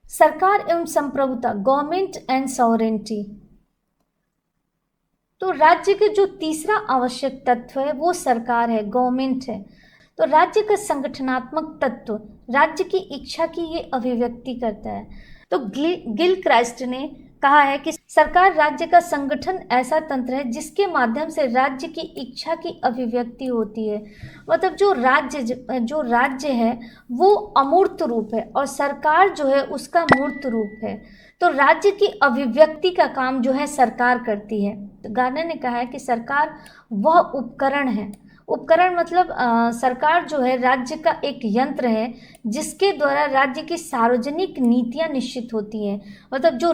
सरकार एवं संप्रभुता, गवर्नमेंट एंड सॉवरेंटी। तो राज्य के जो तीसरा आवश्यक तत्व है वो सरकार है, गवर्नमेंट है। तो राज्य का संगठनात्मक तत्व राज्य की इच्छा की ये अभिव्यक्ति करता है। तो गिलक्राइस्ट ने कहा है कि सरकार राज्य का संगठन ऐसा तंत्र है जिसके माध्यम से राज्य की इच्छा की अभिव्यक्ति होती है। मतलब जो राज्य है वो अमूर्त रूप है और सरकार जो है उसका मूर्त रूप है। तो राज्य की अभिव्यक्ति का काम जो है सरकार करती है। तो गार्नर ने कहा है कि सरकार वह उपकरण है, उपकरण मतलब सरकार जो है राज्य का एक यंत्र है जिसके द्वारा राज्य की सार्वजनिक नीतियां निश्चित होती हैं। मतलब जो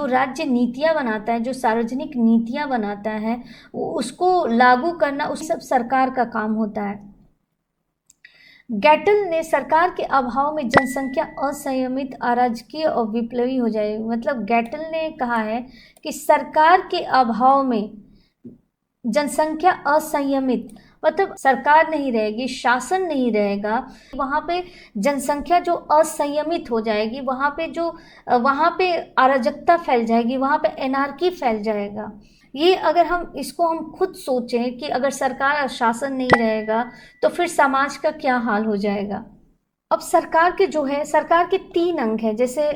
राज्य नीतियां बनाता है, जो सार्वजनिक नीतियां बनाता है, उसको लागू करना उस सब सरकार का काम होता है। गैटल ने सरकार के अभाव में जनसंख्या असंयमित, अराजकीय और विप्लवी हो जाएगी। मतलब गैटल ने कहा है कि सरकार के अभाव में जनसंख्या असंयमित, मतलब सरकार नहीं रहेगी, शासन नहीं रहेगा, वहाँ पे जनसंख्या जो असंयमित हो जाएगी, वहाँ पे अराजकता फैल जाएगी, वहाँ पे एनार्की फैल जाएगा। ये अगर हम खुद सोचें कि अगर सरकार और शासन नहीं रहेगा तो फिर समाज का क्या हाल हो जाएगा। अब सरकार के 3 अंग हैं, जैसे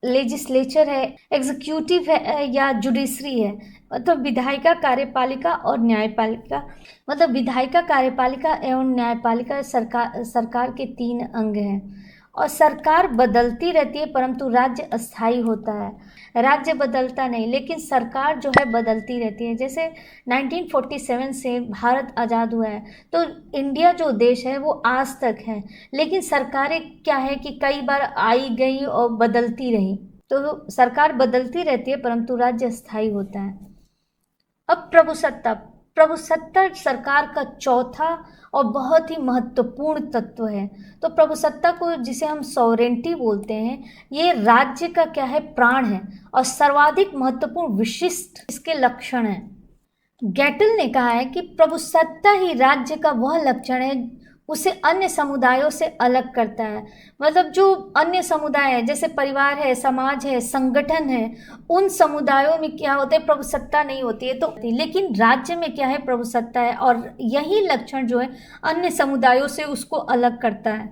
लेजिस्लेचर है, एग्जीक्यूटिव है या जुडिशरी है। मतलब विधायिका, कार्यपालिका और न्यायपालिका। मतलब विधायिका, कार्यपालिका एवं न्यायपालिका सरकार के 3 अंग हैं। और सरकार बदलती रहती है परंतु राज्य अस्थायी होता है। राज्य बदलता नहीं लेकिन सरकार जो है बदलती रहती है। जैसे 1947 से भारत आज़ाद हुआ है तो इंडिया जो देश है वो आज तक है, लेकिन सरकारें क्या है कि कई बार आई गई और बदलती रही। तो सरकार बदलती रहती है परंतु राज्य अस्थायी होता है। अब प्रभुसत्ता सरकार का चौथा और बहुत ही महत्वपूर्ण तत्व है। तो प्रभुसत्ता को, जिसे हम सॉवरेंटी बोलते हैं, ये राज्य का क्या है, प्राण है और सर्वाधिक महत्वपूर्ण विशिष्ट इसके लक्षण हैं। गैटल ने कहा है कि प्रभुसत्ता ही राज्य का वह लक्षण है उसे अन्य समुदायों से अलग करता है। मतलब जो अन्य समुदाय है, जैसे परिवार है, समाज है, संगठन है, उन समुदायों में क्या होता है, प्रभुसत्ता नहीं होती है। तो लेकिन राज्य में क्या है, प्रभुसत्ता है और यही लक्षण जो है अन्य समुदायों से उसको अलग करता है।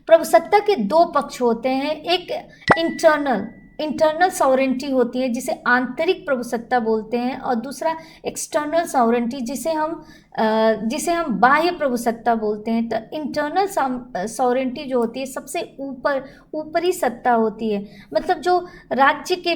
प्रभुसत्ता के 2 पक्ष होते हैं, एक इंटरनल सॉवरेंटी होती है जिसे आंतरिक प्रभुसत्ता बोलते हैं, और दूसरा एक्सटर्नल सॉवरेंटी जिसे हम बाह्य प्रभुसत्ता बोलते हैं। तो इंटरनल सॉवरेंटी जो होती है सबसे ऊपरी सत्ता होती है। मतलब जो राज्य के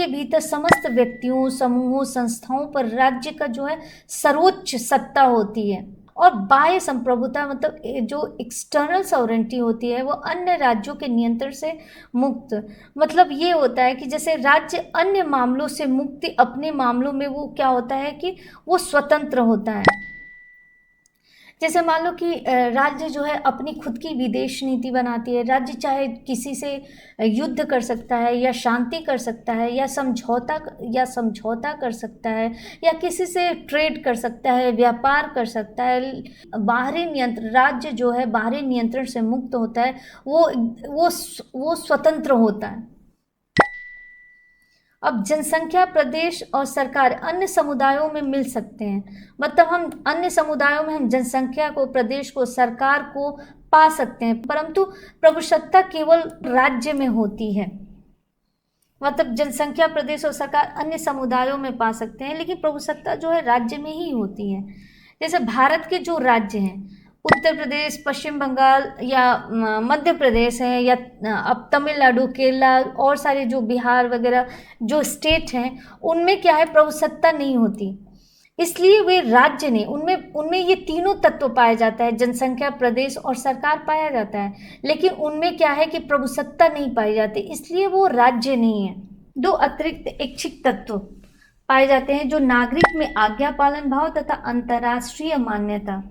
भीतर समस्त व्यक्तियों, समूहों, संस्थाओं पर राज्य का जो है सर्वोच्च सत्ता होती है। और बाह्य संप्रभुता मतलब जो एक्सटर्नल सॉवरेंटी होती है वो अन्य राज्यों के नियंत्रण से मुक्त। मतलब ये होता है कि जैसे राज्य अन्य मामलों से मुक्ति, अपने मामलों में वो क्या होता है कि वो स्वतंत्र होता है। जैसे मान लो कि राज्य जो है अपनी खुद की विदेश नीति बनाती है। राज्य चाहे किसी से युद्ध कर सकता है या शांति कर सकता है या समझौता कर सकता है या किसी से ट्रेड कर सकता है, व्यापार कर सकता है। बाहरी नियंत्रण, राज्य जो है बाहरी नियंत्रण से मुक्त होता है, वो स्वतंत्र होता है। अब जनसंख्या, प्रदेश और सरकार अन्य समुदायों में मिल सकते हैं। मतलब हम अन्य समुदायों में हम जनसंख्या को, प्रदेश को, सरकार को पा सकते हैं, परंतु प्रभुसत्ता केवल राज्य में होती है। मतलब जनसंख्या, प्रदेश और सरकार अन्य समुदायों में पा सकते हैं लेकिन प्रभुसत्ता जो है राज्य में ही होती है। जैसे भारत के जो राज्य हैं, उत्तर प्रदेश, पश्चिम बंगाल या मध्य प्रदेश है, या अब तमिलनाडु, केरला और सारे जो बिहार वगैरह जो स्टेट हैं, उनमें क्या है, प्रभुसत्ता नहीं होती, इसलिए वे राज्य नहीं, उनमें ये तीनों तत्व पाया जाता है, जनसंख्या, प्रदेश और सरकार पाया जाता है, लेकिन उनमें क्या है कि प्रभुसत्ता नहीं पाई जाती, इसलिए वो राज्य नहीं है। 2 अतिरिक्त ऐच्छिक तत्व पाए जाते हैं जो नागरिक में आज्ञा पालन भाव तथा अंतर्राष्ट्रीय मान्यता।